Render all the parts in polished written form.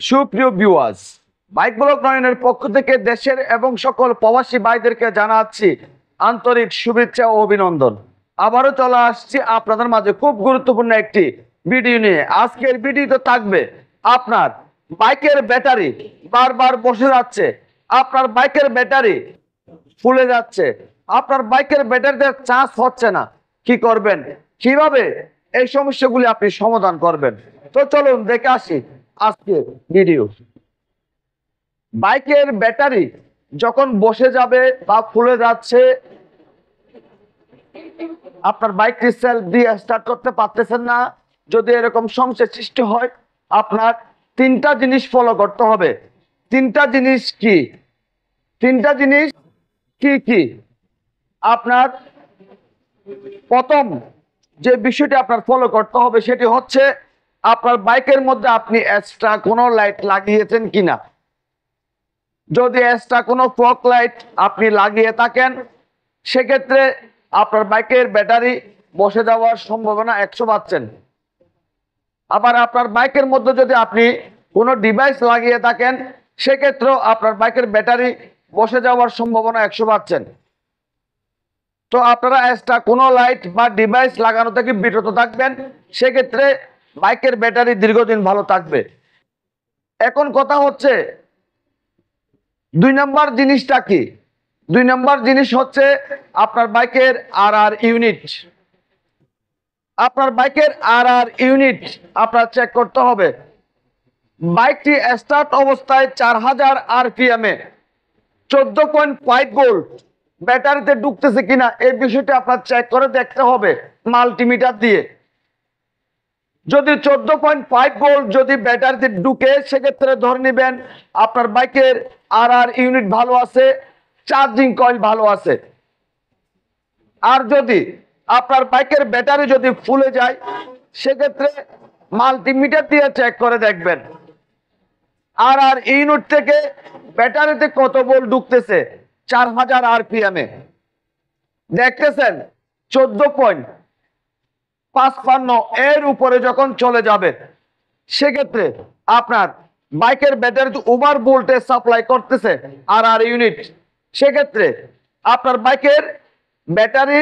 সুপ্রিয় viewers, bike blog নয়নের পক্ষ থেকে দেশের এবং সকল প্রবাসী ভাইদেরকে জানাচ্ছি আন্তরিক শুভেচ্ছা ও অভিনন্দন। আবারও চলে আসছি আপনাদের মাঝে খুব গুরুত্বপূর্ণ একটি ভিডিও নিয়ে। আজকের ভিডিওতে থাকবে আপনার বাইকের ব্যাটারি বারবার বসে যাচ্ছে, আপনার বাইকের ব্যাটারি ফুলে যাচ্ছে, আপনার বাইকের ব্যাটারিতে চার্জ হচ্ছে না, কি করবেন, কিভাবে এই সমস্যাগুলি আপনি সমাধান করবেন। তো চলুন দেখে আসি আজকের ভিডিও। বাইকের ব্যাটারি যখন বসে যাবে বা ফুলে যাচ্ছে, আপনার বাইকটি সেলফ দিয়ে স্টার্ট করতে পারতেছেন না, যদি এরকম সমস্যার সৃষ্টি হয়, আপনার তিনটা জিনিস ফলো করতে হবে। তিনটা জিনিস কি? তিনটা জিনিস কি কি? আপনার প্রথম যে বিষয়টি আপনার ফলো করতে হবে সেটি হচ্ছে আপনার বাইকের মধ্যে আপনি এক্সট্রা কোনো লাইট লাগিয়েছেন কিনা। যদি এক্সট্রা কোনো ফগ লাইট আপনি লাগিয়ে থাকেন, সেক্ষেত্রে আপনার বাইকের ব্যাটারি বসে যাওয়ার সম্ভাবনা 100%। আবার আপনার বাইকের মধ্যে যদি আপনি কোনো ডিভাইস লাগিয়ে থাকেন, সেক্ষেত্রেও আপনার বাইকের ব্যাটারি বসে যাওয়ার সম্ভাবনা 100%। তো আপনারা এক্সট্রা কোনো লাইট বা ডিভাইস লাগানো থেকে বিরত থাকবেন, সেক্ষেত্রে বাইকের ব্যাটারি দীর্ঘদিন ভালো থাকবে। এখন কথা হচ্ছে 2 নম্বর জিনিসটা কি? 2 নম্বর জিনিস হচ্ছে আপনার বাইকের আর ইউনিট। আপনার বাইকের আর ইউনিট আপনার চেক করতে হবে। বাইকটি স্টার্ট অবস্থায় 4000 RPM এ 14.5 ভোল্ট ব্যাটারিতে ঢুকতেছে কিনা এই বিষয়টি আপনার চেক করে দেখতে হবে মাল্টিমিটার দিয়ে। যদি 14.5 ভোল্ট যদি ব্যাটারিতে ঢুকে, সেক্ষেত্রে ধরে নেবেন আপনার বাইকের আর ইউনিট ভালো আছে, চার্জিং কয়েল ভালো আছে। আর যদি আপনার বাইকের ব্যাটারি যদি ফুলে যায়, সেক্ষেত্রে মাল্টিমিটার দিয়ে চেক করে দেখবেন আর ইউনিট থেকে ব্যাটারিতে কত ভোল্ট ঢুকতেছে। 4000 RPM এ দেখতেছেন 14.55 এর উপরে যখন চলে যাবে, সেক্ষেত্রে আপনার বাইকের ব্যাটারিতে ওভার ভোল্টেজ সাপ্লাই করতেছে আর ইউনিট, সেক্ষেত্রে আপনার বাইকের ব্যাটারি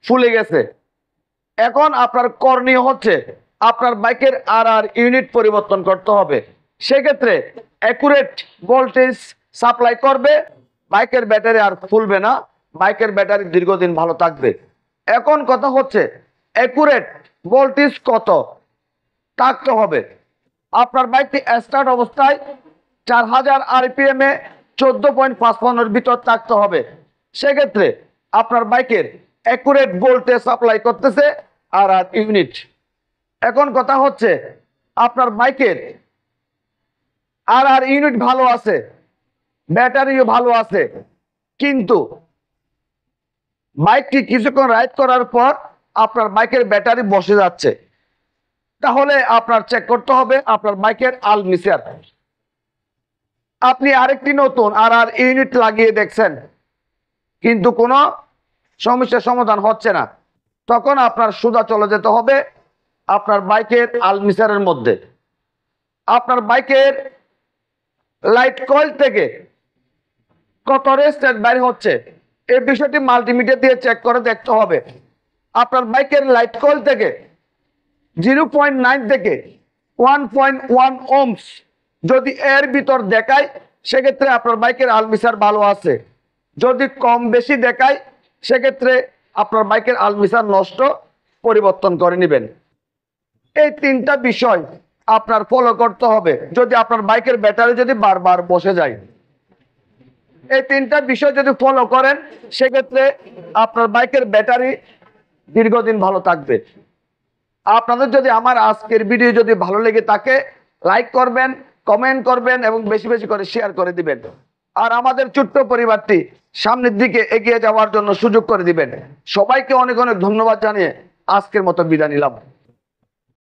ফুলে গেছে। এখন আপনার করণীয় হচ্ছে আপনার বাইকের আর ইউনিট পরিবর্তন করতে হবে। সেক্ষেত্রে অ্যাকুরেট ভোল্টেজ সাপ্লাই করবে, বাইকের ব্যাটারি আর ফুলবে না, বাইকের ব্যাটারি দীর্ঘদিন ভালো থাকবে। এখন কথা হচ্ছে অ্যাকুরেট ভোল্টেজ কত থাকতে হবে। আপনার বাইকটি স্টার্ট অবস্থায় 4000 RPM এ 14.55 ভিতর থাকতে হবে। সেক্ষেত্রে আপনার বাইকের অ্যাকুরেট ভোল্টেজ সাপ্লাই করতেছে আর ইউনিট। এখন কথা হচ্ছে আপনার বাইকের আর ইউনিট ভালো আছে, ব্যাটারিও ভালো আছে, কিন্তু বাইকটি কিছুক্ষণ রাইড করার পর আপনার বাইকের ব্যাটারি বসে যাচ্ছে, তাহলে আপনার চেক করতে হবে আপনার বাইকের আলমিটার। আপনি আরেকটি নতুন আর ইউনিট লাগিয়ে দেখছেন, কিন্তু কোনো সমস্যার সমাধান হচ্ছে না, তখন আপনার সোজা চলে যেতে হবে আপনার বাইকের আলমিটারের মধ্যে। আপনার বাইকের লাইট কয়েল থেকে কত রেজিস্ট্যান্স বাইর হচ্ছে এই বিষয়টি মাল্টিমিটার দিয়ে চেক করে দেখতে হবে। আপনার বাইকের লাইট কয়েল থেকে 0.9 থেকে 1.1 ওহমস যদি এর ভিতর দেখায়, সেক্ষেত্রে আপনার বাইকের আলমিটার ভালো আছে। যদি কম বেশি দেখায়, সেক্ষেত্রে আপনার বাইকের আলমিটার নষ্ট, পরিবর্তন করে নেবেন। এই তিনটা বিষয় আপনার ফলো করতে হবে যদি আপনার বাইকের ব্যাটারি যদি বারবার বসে যায়। এই তিনটা বিষয় যদি ফলো করেন, সেক্ষেত্রে আপনার বাইকের ব্যাটারি দীর্ঘদিন ভালো থাকবে। আপনাদের যদি আমার আজকের ভিডিও যদি ভালো লেগে থাকে, লাইক করবেন, কমেন্ট করবেন এবং বেশি বেশি করে শেয়ার করে দিবেন। আর আমাদের ছোট্ট পরিবারটি সামনের দিকে এগিয়ে যাওয়ার জন্য সুযোগ করে দিবেন। সবাইকে অনেক অনেক ধন্যবাদ জানিয়ে আজকের মতো বিদায় নিলাম।